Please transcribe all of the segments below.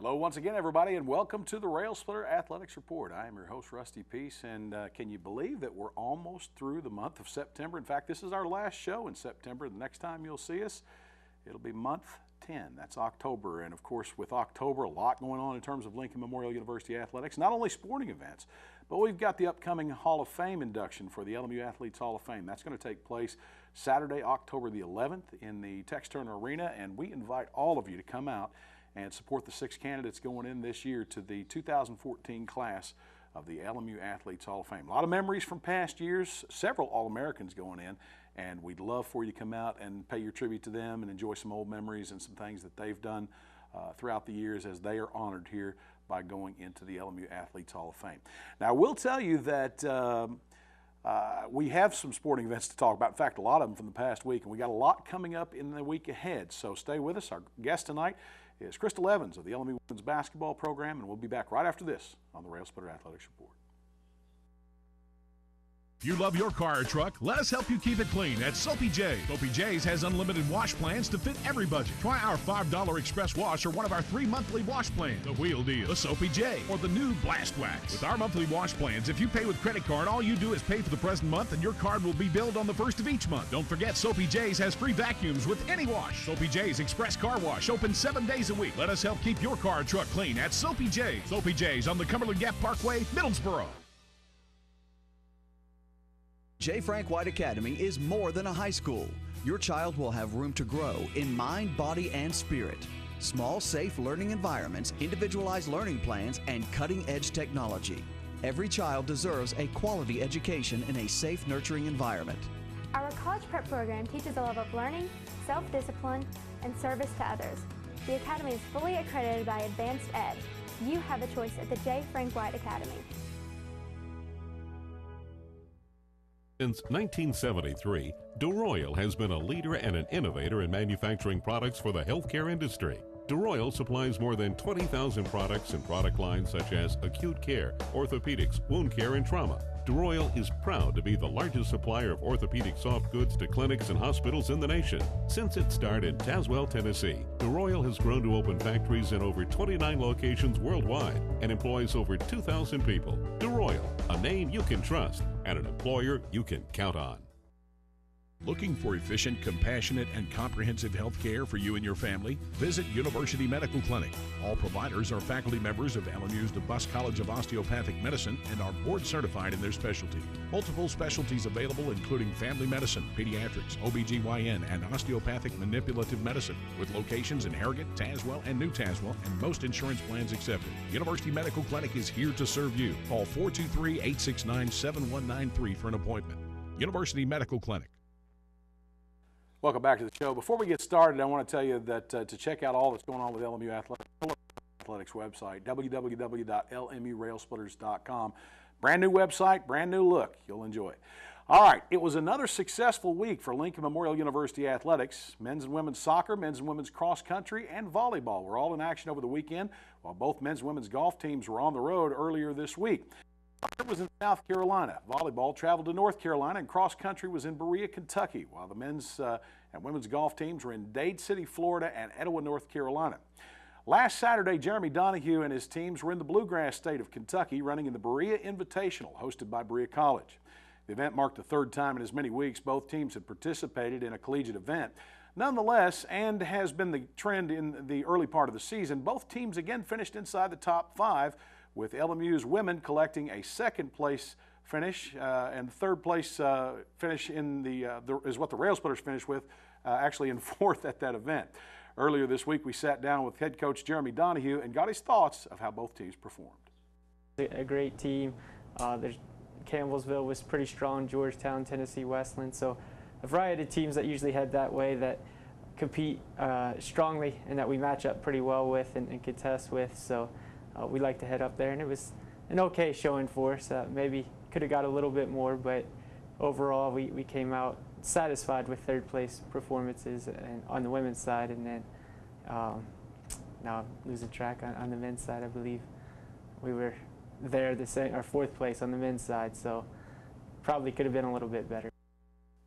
Hello once again, everybody, and welcome to the Railsplitter Athletics Report. I am your host, Rusty Peace, and can you believe that we're almost through the month of September? In fact, this is our last show in September. The next time you'll see us, it'll be month 10. That's October, and of course, with October, a lot going on in terms of Lincoln Memorial University athletics, not only sporting events, but we've got the upcoming Hall of Fame induction for the LMU Athletes Hall of Fame. That's going to take place Saturday, October the 11th in the Tex Turner Arena, and we invite all of you to come out and support the 6 candidates going in this year to the 2014 class of the LMU Athletes Hall of Fame. A lot of memories from past years, several All-Americans going in, and we'd love for you to come out and pay your tribute to them and enjoy some old memories and some things that they've done throughout the years as they are honored here by going into the LMU Athletes Hall of Fame. Now, I will tell you that we have some sporting events to talk about. In fact, a lot of them from the past week, and we got a lot coming up in the week ahead, so stay with us. Our guest tonight is Crystal Evans of the LMU Women's Basketball Program, and we'll be back right after this on the Railsplitter Athletics Report. If you love your car or truck, let us help you keep it clean at Soapy J's. Soapy J's has unlimited wash plans to fit every budget. Try our $5 express wash or one of our 3 monthly wash plans. The Wheel Deal, the Soapy J, or the new Blast Wax. With our monthly wash plans, if you pay with credit card, all you do is pay for the present month and your card will be billed on the 1st of each month. Don't forget, Soapy J's has free vacuums with any wash. Soapy J's Express Car Wash, open 7 days a week. Let us help keep your car or truck clean at Soapy J's. Soapy J's on the Cumberland Gap Parkway, Middlesboro. J. Frank White Academy is more than a high school. Your child will have room to grow in mind, body, and spirit. Small, safe learning environments, individualized learning plans, and cutting-edge technology. Every child deserves a quality education in a safe, nurturing environment. Our college prep program teaches a love of learning, self-discipline, and service to others. The Academy is fully accredited by Advanced Ed. You have a choice at the J. Frank White Academy. Since 1973, DeRoyal has been a leader and an innovator in manufacturing products for the healthcare industry. DeRoyal supplies more than 20,000 products and product lines such as acute care, orthopedics, wound care, and trauma. DeRoyal is proud to be the largest supplier of orthopedic soft goods to clinics and hospitals in the nation. Since its start in Tazewell, Tennessee, DeRoyal has grown to open factories in over 29 locations worldwide and employs over 2,000 people. DeRoyal, a name you can trust and an employer you can count on. Looking for efficient, compassionate, and comprehensive health care for you and your family? Visit University Medical Clinic. All providers are faculty members of LMU's DeBus College of Osteopathic Medicine and are board certified in their specialty. Multiple specialties available including family medicine, pediatrics, OBGYN, and osteopathic manipulative medicine, with locations in Harrogate, Tazewell, and New Tazewell, and most insurance plans accepted. University Medical Clinic is here to serve you. Call 423-869-7193 for an appointment. University Medical Clinic. Welcome back to the show. Before we get started, I want to tell you that to check out all that's going on with LMU Athletics website, www.lmurailsplitters.com. Brand new website, brand new look. You'll enjoy it. All right, it was another successful week for Lincoln Memorial University Athletics. Men's and women's soccer, men's and women's cross country, and volleyball were all in action over the weekend, while both men's and women's golf teams were on the road earlier this week. Soccer was in South Carolina. Volleyball traveled to North Carolina, and cross country was in Berea, Kentucky, while the men's and women's golf teams were in Dade City, Florida, and Etowah, North Carolina. Last Saturday, Jeremy Donahue and his teams were in the bluegrass state of Kentucky, running in the Berea Invitational, hosted by Berea College. The event marked the 3rd time in as many weeks both teams had participated in a collegiate event. Nonetheless, and has been the trend in the early part of the season, both teams again finished inside the top 5, with LMU's women collecting a 2nd place finish, and 3rd place finish in is what the Railsplitters finished with, actually in 4th at that event. Earlier this week, we sat down with head coach Jeremy Donahue and got his thoughts of how both teams performed. A great team. Campbellsville was pretty strong, Georgetown, Tennessee, Westland, so a variety of teams that usually head that way that compete strongly and that we match up pretty well with and contest with. So we like to head up there, and it was an okay showing for us. Maybe could have got a little bit more, but overall we came out satisfied with 3rd place performances and on the women's side, and then now I'm losing track on the men's side. I believe we were there the same, or 4th place on the men's side, so probably could have been a little bit better.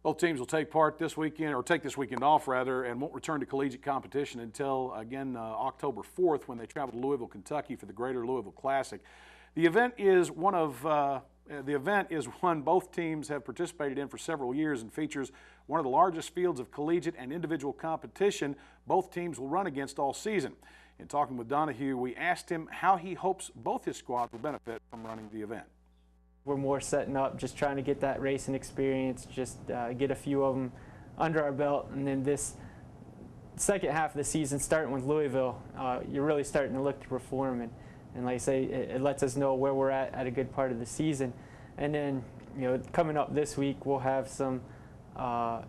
Both teams will take part this weekend, or take this weekend off rather, and won't return to collegiate competition until, again, October 4th when they travel to Louisville, Kentucky for the Greater Louisville Classic. The event is one both teams have participated in for several years and features one of the largest fields of collegiate and individual competition both teams will run against all season. In talking with Donahue, we asked him how he hopes both his squads will benefit from running the event. We're more setting up, just trying to get that racing experience, just get a few of them under our belt, and then this second half of the season, starting with Louisville, you're really starting to look to perform, and like I say, it lets us know where we're at a good part of the season. And then, coming up this week, we'll have some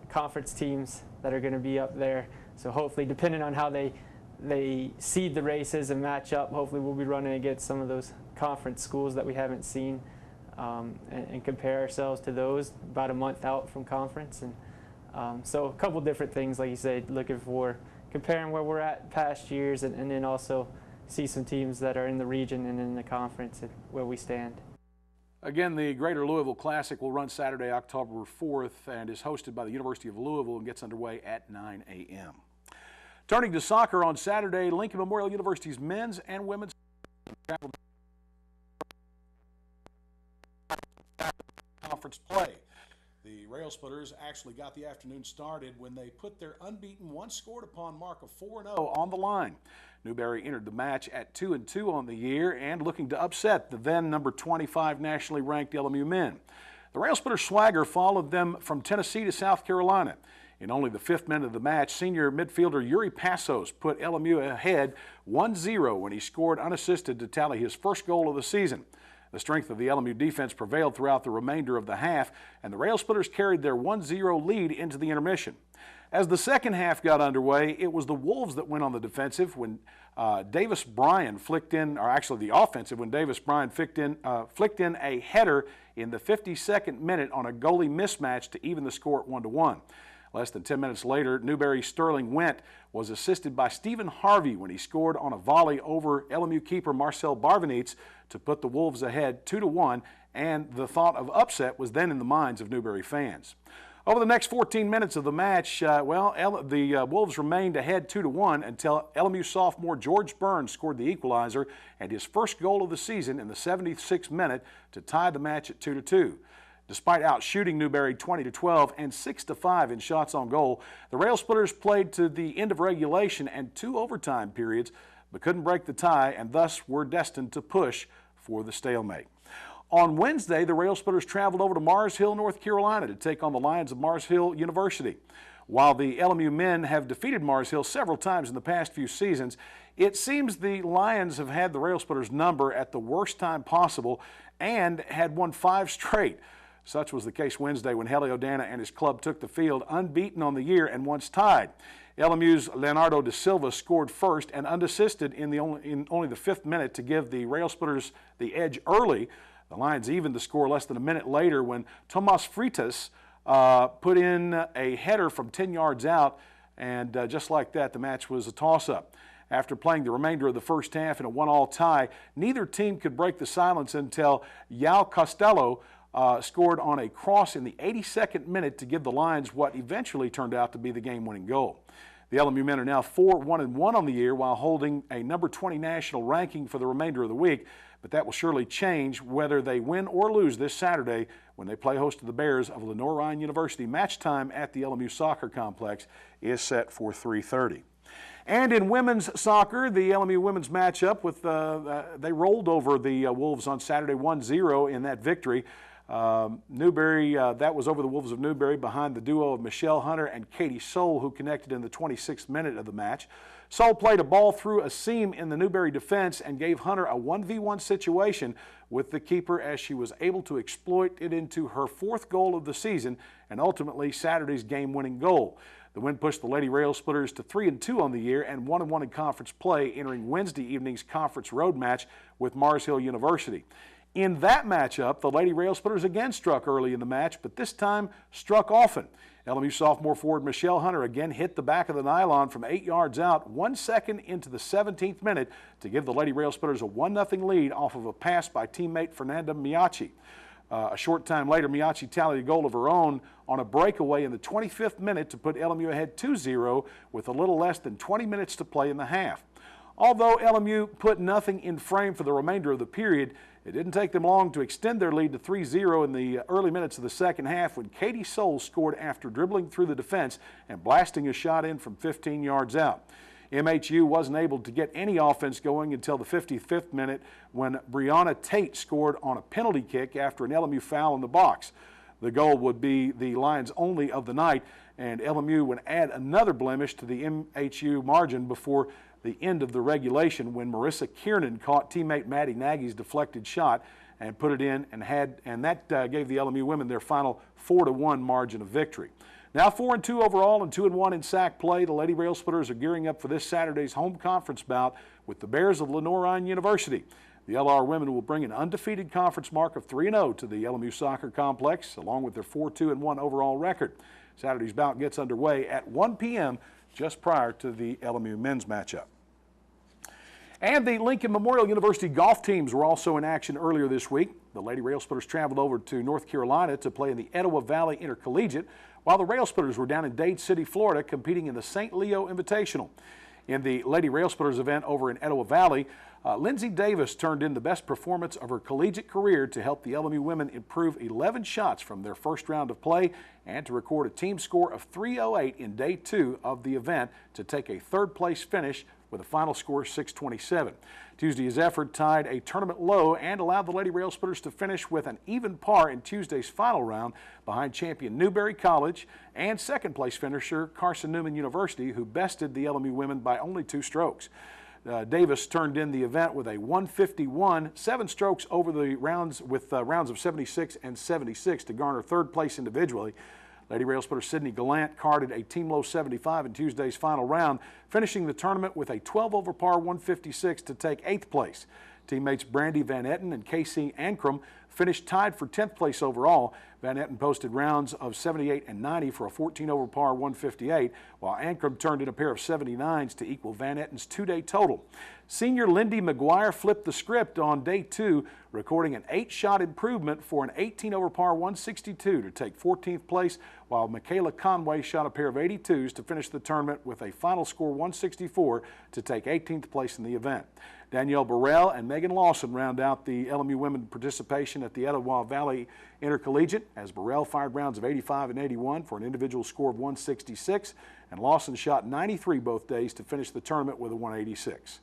conference teams that are going to be up there. So hopefully, depending on how they seed the races and match up, hopefully we'll be running against some of those conference schools that we haven't seen. And compare ourselves to those about a month out from conference. And so a couple different things, like you said, looking for comparing where we're at past years, and then also see some teams that are in the region and in the conference and where we stand. Again, the Greater Louisville Classic will run Saturday, October 4th, and is hosted by the University of Louisville and gets underway at 9 a.m. Turning to soccer on Saturday, Lincoln Memorial University's men's and women's conference play. The Railsplitters actually got the afternoon started when they put their unbeaten one-scored upon mark of 4-0 on the line. Newberry entered the match at 2-2 on the year and looking to upset the then number 25 nationally ranked LMU men. The Railsplitter swagger followed them from Tennessee to South Carolina. In only the 5th minute of the match, senior midfielder Yuri Passos put LMU ahead 1-0 when he scored unassisted to tally his first goal of the season. The strength of the LMU defense prevailed throughout the remainder of the half, and the Railsplitters carried their 1-0 lead into the intermission. As the second half got underway, it was the Wolves that went on the defensive when Davis Bryan flicked in, or actually the offensive, when Davis Bryan flicked in a header in the 52nd minute on a goalie mismatch to even the score at 1-1. Less than 10 minutes later, Newberry's Sterling Wendt was assisted by Stephen Harvey when he scored on a volley over LMU keeper Marcel Barvanitz to put the Wolves ahead 2-1, and the thought of upset was then in the minds of Newberry fans. Over the next 14 minutes of the match, the Wolves remained ahead 2-1 until LMU sophomore George Burns scored the equalizer and his first goal of the season in the 76th minute to tie the match at 2-2. Despite outshooting Newberry 20-12 and 6-5 in shots on goal, the Railsplitters played to the end of regulation and 2 overtime periods, but couldn't break the tie and thus were destined to push for the stalemate. On Wednesday, the Railsplitters traveled over to Mars Hill, North Carolina to take on the Lions of Mars Hill University. While the LMU men have defeated Mars Hill several times in the past few seasons, it seems the Lions have had the Railsplitters' number at the worst time possible and had won 5 straight. Such was the case Wednesday when Heliodana and his club took the field unbeaten on the year and once tied. LMU's Leonardo da Silva scored first and unassisted in only the 5th minute to give the Railsplitters the edge early. The Lions evened the score less than a minute later when Tomas Freitas put in a header from 10 yards out, and just like that, the match was a toss-up. After playing the remainder of the first half in a 1-1 tie, neither team could break the silence until Yao Costello scored on a cross in the 82nd minute to give the Lions what eventually turned out to be the game-winning goal. The LMU men are now 4-1-1 on the year while holding a number 20 national ranking for the remainder of the week, but that will surely change whether they win or lose this Saturday when they play host to the Bears of Lenoir-Rhyne University. Match time at the LMU soccer complex is set for 3:30. And in women's soccer, the LMU women's matchup they rolled over the Wolves on Saturday 1-0 in that victory. Newberry, that was over the Wolves of Newberry behind the duo of Michelle Hunter and Katie Soule, who connected in the 26th minute of the match. Soule played a ball through a seam in the Newberry defense and gave Hunter a 1v1 situation with the keeper as she was able to exploit it into her 4th goal of the season and ultimately Saturday's game-winning goal. The win pushed the Lady Railsplitters to 3-2 on the year and 1-1 in conference play, entering Wednesday evening's conference road match with Mars Hill University. In that matchup, the Lady Railsplitters again struck early in the match, but this time struck often. LMU sophomore forward Michelle Hunter again hit the back of the nylon from 8 yards out 1 second into the 17th minute to give the Lady Railsplitters a 1-0 lead off of a pass by teammate Fernanda Miachi. A short time later, Miyachi tallied a goal of her own on a breakaway in the 25th minute to put LMU ahead 2-0 with a little less than 20 minutes to play in the half. Although LMU put nothing in frame for the remainder of the period, it didn't take them long to extend their lead to 3-0 in the early minutes of the second half when Katie Soule scored after dribbling through the defense and blasting a shot in from 15 yards out. MHU wasn't able to get any offense going until the 55th minute when Brianna Tate scored on a penalty kick after an LMU foul in the box. The goal would be the Lions' only of the night, and LMU would add another blemish to the MHU margin before the end of the regulation when Marissa Kiernan caught teammate Maddie Nagy's deflected shot and put it in, and that gave the LMU women their final 4-1 margin of victory. Now 4-2 overall and 2-1 in SAC play, the Lady Railsplitters are gearing up for this Saturday's home conference bout with the Bears of Lenoir-Rhyne University. The LR women will bring an undefeated conference mark of 3-0 to the LMU soccer complex, along with their 4-2-1 overall record. Saturday's bout gets underway at 1 p.m. just prior to the LMU men's matchup. And the Lincoln Memorial University golf teams were also in action earlier this week. The Lady Railsplitters traveled over to North Carolina to play in the Etowah Valley Intercollegiate, while the Railsplitters were down in Dade City, Florida, competing in the St. Leo Invitational. In the Lady Railsplitters event over in Etowah Valley, Lindsay Davis turned in the best performance of her collegiate career to help the LMU women improve 11 shots from their first round of play and to record a team score of 308 in day 2 of the event to take a third-place finish with a final score of 627. Tuesday's effort tied a tournament low and allowed the Lady Railsplitters to finish with an even par in Tuesday's final round behind champion Newberry College and second-place finisher Carson Newman University, who bested the LMU women by only 2 strokes. Davis turned in the event with a 151, 7 strokes over the rounds with rounds of 76 and 76 to garner third place individually. Lady Railsplitter Sydney Gallant carded a team low 75 in Tuesday's final round, finishing the tournament with a 12 over par 156 to take 8th place. Teammates Brandy Van Etten and Casey Ankrum finished tied for 10th place overall. Van Etten posted rounds of 78 and 90 for a 14 over par 158, while Ankrum turned in a pair of 79s to equal Van Etten's 2-day total. Senior Lindy McGuire flipped the script on day 2, recording an 8-shot improvement for an 18 over par 162 to take 14th place, while Michaela Conway shot a pair of 82s to finish the tournament with a final score 164 to take 18th place in the event. Danielle Burrell and Megan Lawson round out the LMU women participation at the Etowah Valley Intercollegiate, as Burrell fired rounds of 85 and 81 for an individual score of 166, and Lawson shot 93 both days to finish the tournament with a 186.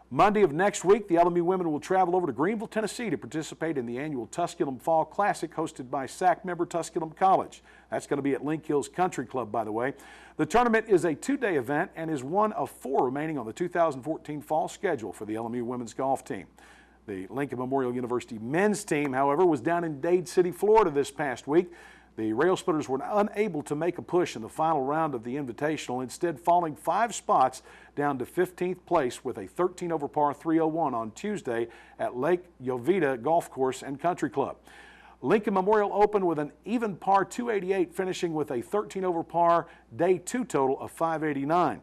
Monday of next week, the LMU women will travel over to Greenville, Tennessee to participate in the annual Tusculum Fall Classic hosted by SAC member Tusculum College. That's going to be at Link Hills Country Club, by the way. The tournament is a 2-day event and is one of 4 remaining on the 2014 fall schedule for the LMU women's golf team. The Lincoln Memorial University men's team, however, was down in Dade City, Florida this past week. The Railsplitters were unable to make a push in the final round of the Invitational, instead falling 5 spots down to 15th place with a 13 over par 301 on Tuesday at Lake Jovita Golf Course and Country Club. Lincoln Memorial opened with an even par 288, finishing with a 13 over par day 2 total of 589.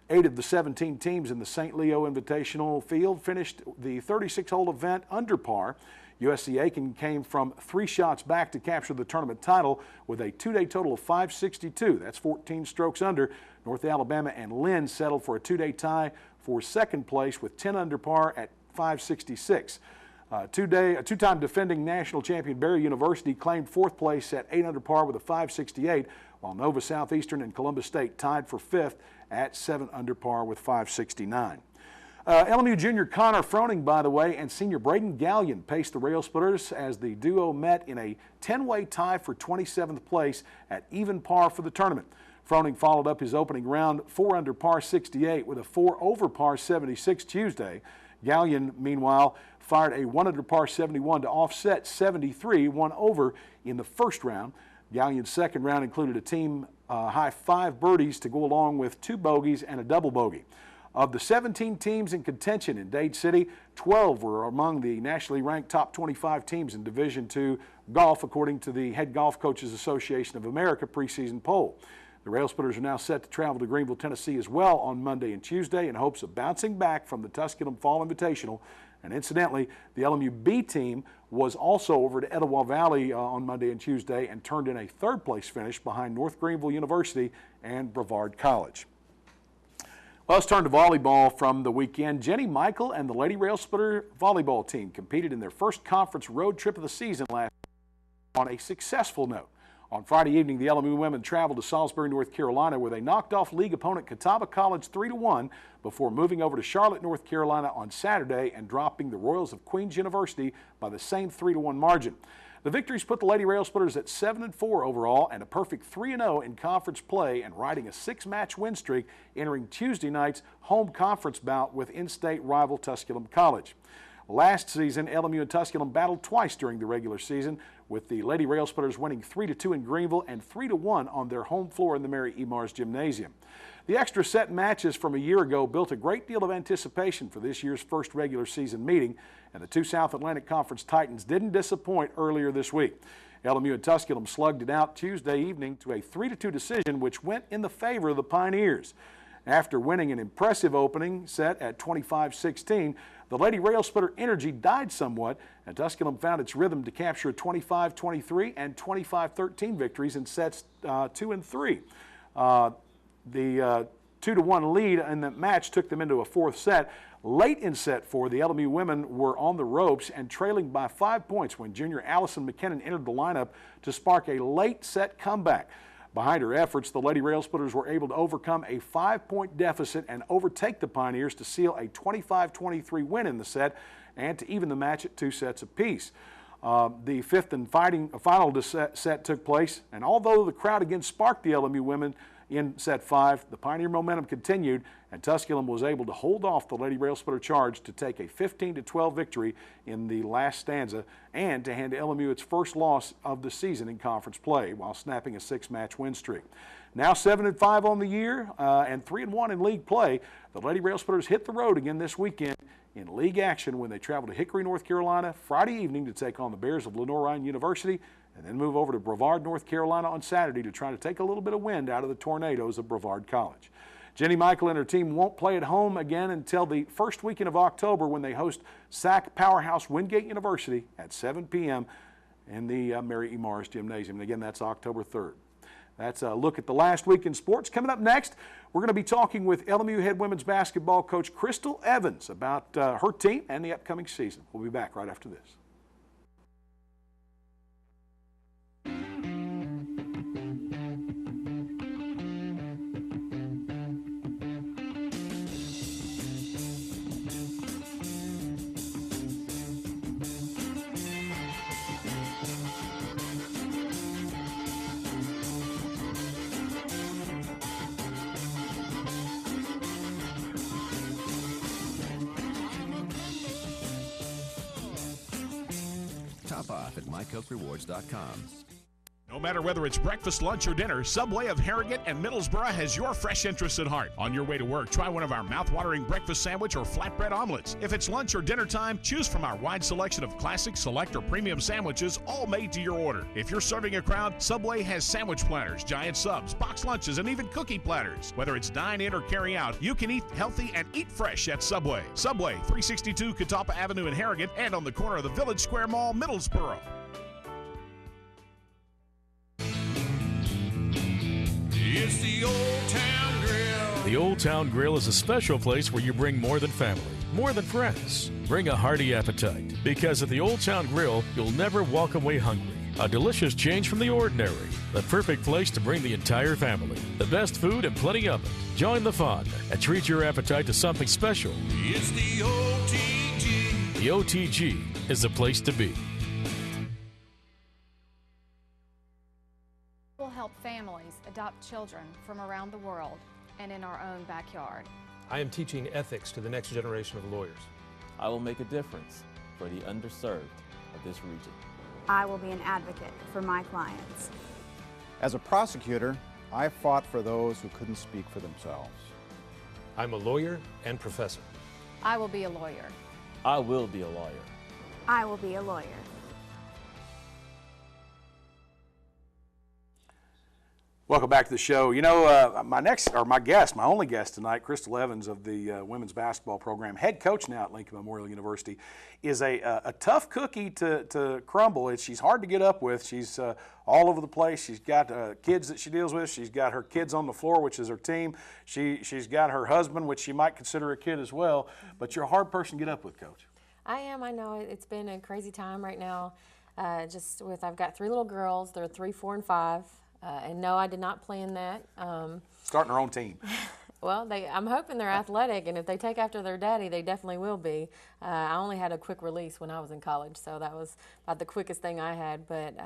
8 of the 17 teams in the St. Leo Invitational field finished the 36-hole event under par. USC Aiken came from 3 shots back to capture the tournament title with a 2-day total of 562. That's 14 strokes under. North Alabama and Lynn settled for a 2-day tie for second place with 10 under par at 566. Two-time defending national champion Barry University claimed 4th place at 8 under par with a 568, while Nova Southeastern and Columbus State tied for 5th at 7 under par with 569. LMU junior Connor Froning, by the way, and senior Braden Gallion paced the Railsplitters as the duo met in a 10-way tie for 27th place at even par for the tournament. Froning followed up his opening round 4 under par 68 with a 4 over par 76 Tuesday. Gallion, meanwhile, fired a 1 under par 71 to offset 73 1 over in the first round. Gallion's second round included a team high 5 birdies to go along with 2 bogeys and a double bogey. Of the 17 teams in contention in Dade City, 12 were among the nationally ranked top 25 teams in Division II golf, according to the Head Golf Coaches Association of America preseason poll. The Railsplitters are now set to travel to Greenville, Tennessee as well on Monday and Tuesday in hopes of bouncing back from the Tusculum Fall Invitational And incidentally, the LMU B team was also over to Etowah Valley on Monday and Tuesday and turned in a third-place finish behind North Greenville University and Brevard College. Well, let's turn to volleyball from the weekend. Jenny Michael and the Lady Railsplitter volleyball team competed in their first conference road trip of the season last week on a successful note. On Friday evening, the LMU women traveled to Salisbury, North Carolina, where they knocked off league opponent Catawba College 3-1 before moving over to Charlotte, North Carolina on Saturday and dropping the Royals of Queens University by the same 3-1 margin. The victories put the Lady Railsplitters at 7-4 overall and a perfect 3-0 in conference play and riding a 6-match win streak entering Tuesday night's home conference bout with in-state rival Tusculum College. Last season, LMU and Tusculum battled twice during the regular season, with the Lady Railsplitters winning 3-2 in Greenville and 3-1 on their home floor in the Mary E. Mars Gymnasium. The extra set matches from a year ago built a great deal of anticipation for this year's first regular season meeting, and the two South Atlantic Conference Titans didn't disappoint earlier this week. LMU and Tusculum slugged it out Tuesday evening to a 3-2 decision, which went in the favor of the Pioneers. After winning an impressive opening set at 25-16, the Lady Railsplitter energy died somewhat, and Tusculum found its rhythm to capture a 25-23 and 25-13 victories in sets 2 and 3. The 2-1 lead in that match took them into a fourth set. Late in set 4, the LMU women were on the ropes and trailing by 5 points when junior Allison McKinnon entered the lineup to spark a late set comeback. Behind her efforts, the Lady Railsplitters were able to overcome a 5-point deficit and overtake the Pioneers to seal a 25-23 win in the set and to even the match at 2 sets apiece. The fifth and final set took place, and although the crowd again sparked the LMU women in set 5, the Pioneer momentum continued, and Tusculum was able to hold off the Lady Railsplitter charge to take a 15-12 victory in the last stanza and to hand LMU its first loss of the season in conference play while snapping a 6-match win streak. Now 7-5 on the year and 3-1 in league play, the Lady Railsplitters hit the road again this weekend in league action when they travel to Hickory, North Carolina Friday evening to take on the Bears of Lenoir-Rhyne University, and then move over to Brevard, North Carolina on Saturday to try to take a little bit of wind out of the tornadoes of Brevard College. Jenny Michael and her team won't play at home again until the first weekend of October when they host SAC powerhouse Wingate University at 7 p.m. in the Mary E. Mars Gymnasium. And again, that's October 3rd. That's a look at the last week in sports. Coming up next, we're going to be talking with LMU head women's basketball coach Crystal Evans about her team and the upcoming season. We'll be back right after this. Top off at mycoachrewards.com. No matter whether it's breakfast, lunch, or dinner, Subway of Harrogate and Middlesboro has your fresh interests at heart. On your way to work, try one of our mouth-watering breakfast sandwich or flatbread omelets. If it's lunch or dinner time, choose from our wide selection of classic, select, or premium sandwiches, all made to your order. If you're serving a crowd, Subway has sandwich platters, giant subs, box lunches, and even cookie platters. Whether it's dine-in or carry-out, you can eat healthy and eat fresh at Subway. Subway, 362 Catawba Avenue in Harrogate and on the corner of the Village Square Mall, Middlesboro. It's the Old Town Grill. The Old Town Grill is a special place where you bring more than family, more than friends. Bring a hearty appetite, because at the Old Town Grill, you'll never walk away hungry. A delicious change from the ordinary. The perfect place to bring the entire family. The best food and plenty of it. Join the fun and treat your appetite to something special. It's the OTG. The OTG is the place to be. We'll help families adopt children from around the world and in our own backyard. I am teaching ethics to the next generation of lawyers. I will make a difference for the underserved of this region. I will be an advocate for my clients. As a prosecutor, I fought for those who couldn't speak for themselves. I'm a lawyer and professor. I will be a lawyer. I will be a lawyer. I will be a lawyer. Welcome back to the show. You know, my only guest tonight, Crystal Evans of the women's basketball program, head coach now at Lincoln Memorial University, is a tough cookie to crumble. She's hard to get up with. She's all over the place. She's got kids that she deals with. She's got her kids on the floor, which is her team. She's got her husband, which she might consider a kid as well. But you're a hard person to get up with, Coach. I am. I know it's been a crazy time right now. I've got 3 little girls. They're 3, 4, and 5. And no, I did not plan that. Starting her own team. Well, I'm hoping they're athletic, and if they take after their daddy, they definitely will be. I only had a quick release when I was in college, so that was about the quickest thing I had. But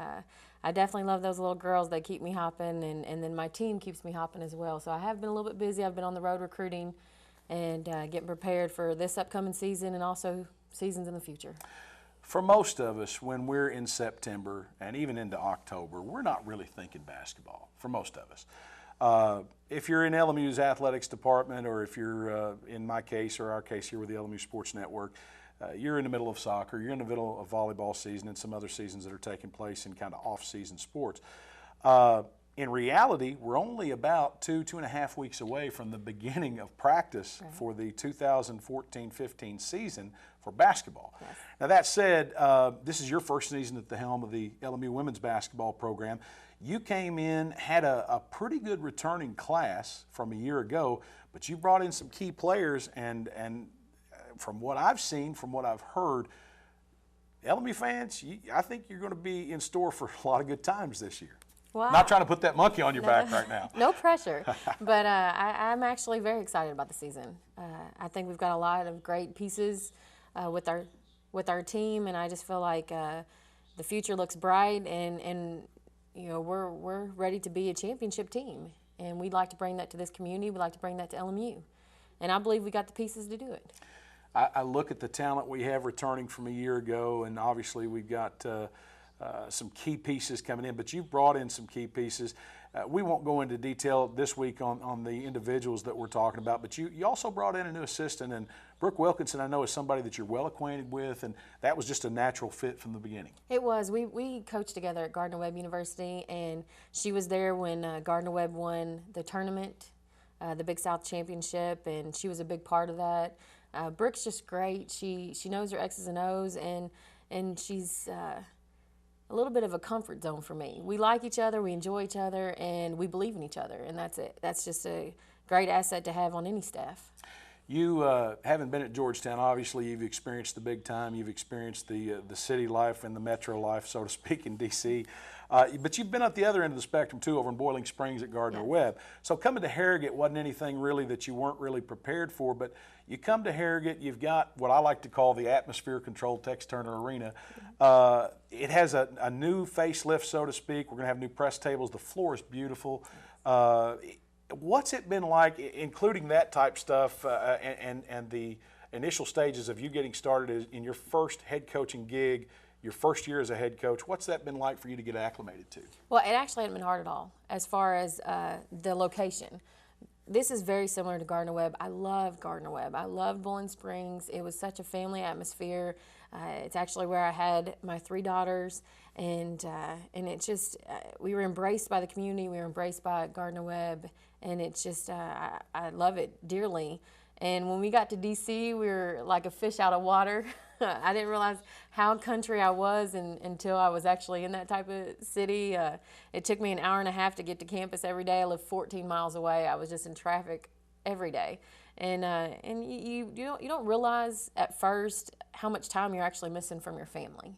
I definitely love those little girls. They keep me hopping, and then my team keeps me hopping as well. So I have been a little bit busy. I've been on the road recruiting and getting prepared for this upcoming season and also seasons in the future. For most of us, when we're in September and even into October, we're not really thinking basketball, for most of us. If you're in LMU's athletics department, or if you're, in my case or our case here with the LMU Sports Network, you're in the middle of soccer, you're in the middle of volleyball season and some other seasons that are taking place in kind of off-season sports. In reality, we're only about 2.5 weeks away from the beginning of practice for the 2014-15 season for basketball. Yes. Now that said, this is your first season at the helm of the LMU women's basketball program. You came in, had a pretty good returning class from a year ago, but you brought in some key players, and from what I've seen, from what I've heard, LMU fans, I think you're going to be in store for a lot of good times this year. Well, not trying to put that monkey on your back right now. No pressure, but I'm actually very excited about the season. I think we've got a lot of great pieces with our team, and I just feel like the future looks bright, and you know we're ready to be a championship team, and we'd like to bring that to this community. We'd like to bring that to LMU, and I believe we got the pieces to do it. I look at the talent we have returning from a year ago, and obviously we've got some key pieces coming in, but you've brought in some key pieces. We won't go into detail this week on the individuals that we're talking about, but you also brought in a new assistant, and Brooke Wilkinson, I know, is somebody that you're well acquainted with, and that was just a natural fit from the beginning. It was. We coached together at Gardner-Webb University, and she was there when Gardner-Webb won the tournament, the Big South Championship, and she was a big part of that. Brooke's just great. She knows her X's and O's, and she's a little bit of a comfort zone for me. We like each other, we enjoy each other, and we believe in each other, and that's it. That's just a great asset to have on any staff. You haven't been at Georgetown. Obviously, you've experienced the big time. You've experienced the city life and the metro life, so to speak, in D.C. But you've been at the other end of the spectrum, too, over in Boiling Springs at Gardner-Webb. So coming to Harrogate wasn't anything really that you weren't really prepared for, but you come to Harrogate, you've got what I like to call the atmosphere-controlled Tex Turner Arena. It has a new facelift, so to speak. We're going to have new press tables. The floor is beautiful. What's it been like, including that type stuff and the initial stages of you getting started in your first head coaching gig, your first year as a head coach? What's that been like for you to get acclimated to? Well, it actually hadn't been hard at all as far as the location. This is very similar to Gardner-Webb. I love Gardner-Webb. I love Bowling Springs. It was such a family atmosphere. It's actually where I had my 3 daughters, and it just we were embraced by the community. We were embraced by Gardner-Webb, and it's just I love it dearly. And when we got to D.C., we were like a fish out of water. I didn't realize how country I was until I was actually in that type of city. It took me an hour and a half to get to campus every day. I lived 14 miles away. I was just in traffic every day. And you don't realize at first how much time you're actually missing from your family.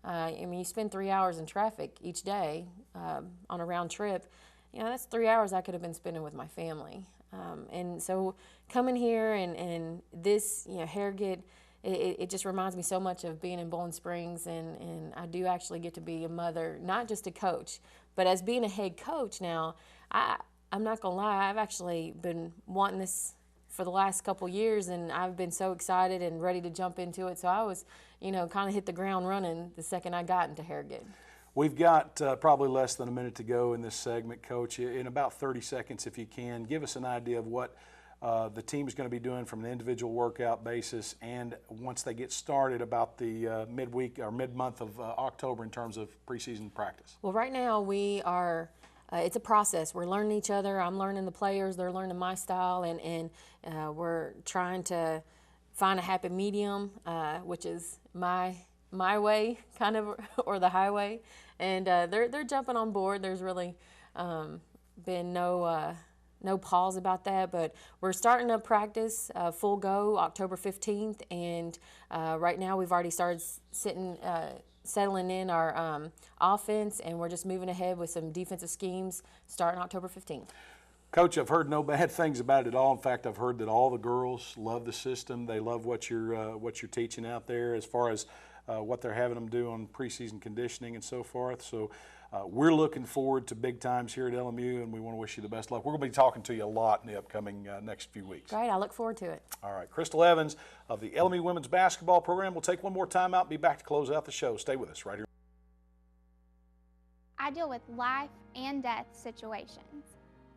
I mean, you spend 3 hours in traffic each day on a round trip. You know, that's 3 hours I could have been spending with my family. And so coming here and this, you know, Harrogate, it just reminds me so much of being in Bowling Springs, and I do actually get to be a mother, not just a coach, but as being a head coach now, I'm not going to lie, I've actually been wanting this for the last couple years, and I've been so excited and ready to jump into it. So I was, you know, kind of hit the ground running the second I got into Harrogate. We've got probably less than a minute to go in this segment, Coach. In about 30 seconds, if you can, give us an idea of what the team is going to be doing from an individual workout basis, and once they get started, about the midweek or mid-month of October in terms of preseason practice. Well, right now we are it's a process. We're learning each other. I'm learning the players. They're learning my style, and we're trying to find a happy medium, which is my way, kind of, or the highway. And they're jumping on board. There's really been no pause about that, but we're starting to practice full go October 15th, and right now we've already started settling in our offense, and we're just moving ahead with some defensive schemes starting October 15th. Coach, I've heard no bad things about it at all. In fact, I've heard that all the girls love the system. They love what you're teaching out there as far as what they're having them do on preseason conditioning and so forth. So we're looking forward to big times here at LMU, and we want to wish you the best luck. We're going to be talking to you a lot in the upcoming next few weeks. Great. I look forward to it. All right. Crystal Evans of the LMU women's basketball program will take one more time out, be back to close out the show. Stay with us right here. I deal with life and death situations.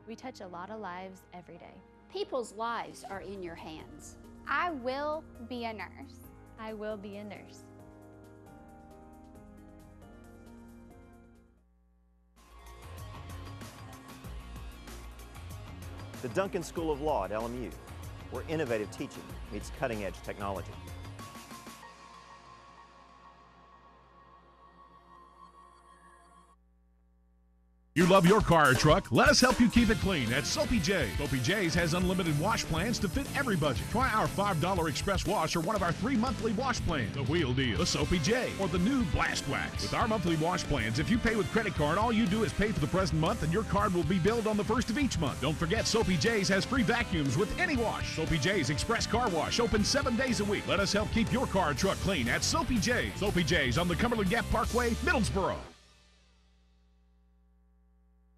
We touch a lot of lives every day. People's lives are in your hands. I will be a nurse. I will be a nurse. The Duncan School of Law at LMU, where innovative teaching meets cutting-edge technology. You love your car or truck? Let us help you keep it clean at Soapy J. Soapy J's has unlimited wash plans to fit every budget. Try our $5 express wash or one of our 3 monthly wash plans. The Wheel Deal, the Soapy J, or the new Blast Wax. With our monthly wash plans, if you pay with credit card, all you do is pay for the present month and your card will be billed on the 1st of each month. Don't forget, Soapy J's has free vacuums with any wash. Soapy J's Express Car Wash, open 7 days a week. Let us help keep your car or truck clean at Soapy J's. Soapy J's on the Cumberland Gap Parkway, Middlesboro.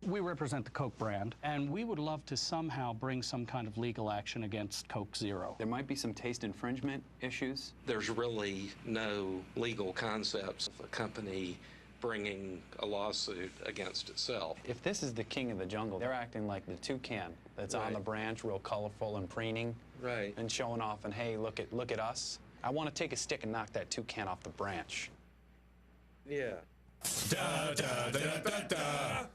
We represent the Coke brand, and we would love to somehow bring some kind of legal action against Coke Zero. There might be some taste infringement issues. There's really no legal concepts of a company bringing a lawsuit against itself. If this is the king of the jungle, they're acting like the toucan that's on the branch, real colorful and preening, and showing off, and hey, look at us. I want to take a stick and knock that toucan off the branch. Yeah. Da, da, da, da, da.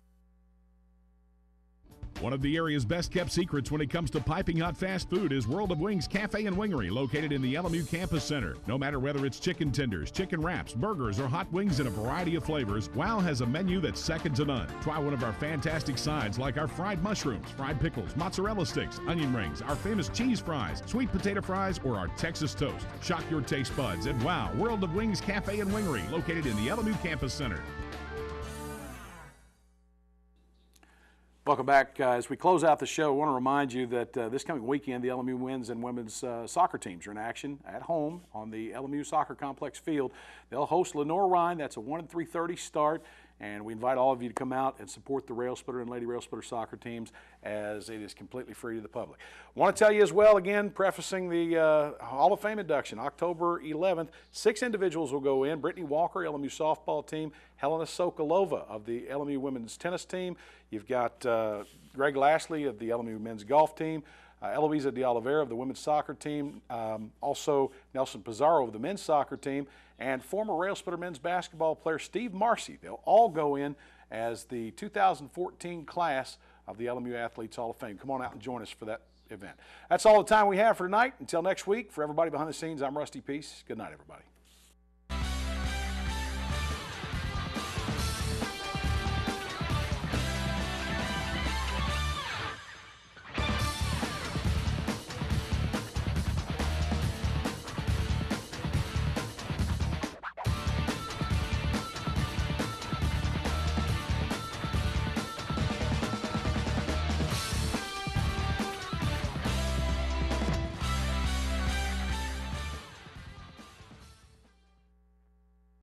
One of the area's best-kept secrets when it comes to piping hot fast food is World of Wings Cafe and Wingery, located in the LMU Campus Center. No matter whether it's chicken tenders, chicken wraps, burgers, or hot wings in a variety of flavors, WOW has a menu that's second to none. Try one of our fantastic sides like our fried mushrooms, fried pickles, mozzarella sticks, onion rings, our famous cheese fries, sweet potato fries, or our Texas toast. Shock your taste buds at WOW World of Wings Cafe and Wingery, located in the LMU Campus Center. Welcome back. As we close out the show, I want to remind you that this coming weekend, the LMU men's and women's soccer teams are in action at home on the LMU Soccer Complex field. They'll host Lenore Rhine. That's a 1 at 3:30 start, and we invite all of you to come out and support the Railsplitter and Lady Railsplitter soccer teams, as it is completely free to the public. I want to tell you as well, again, prefacing the Hall of Fame induction, October 11th, 6 individuals will go in. Brittany Walker, LMU softball team, Helena Sokolova of the LMU women's tennis team. You've got Greg Lashley of the LMU men's golf team, Eloisa de Oliveira of the women's soccer team, also Nelson Pizarro of the men's soccer team, and former Railsplitter men's basketball player Steve Marcy. They'll all go in as the 2014 class of the LMU Athletes Hall of Fame. Come on out and join us for that event. That's all the time we have for tonight. Until next week, for everybody behind the scenes, I'm Rusty Peace. Good night, everybody.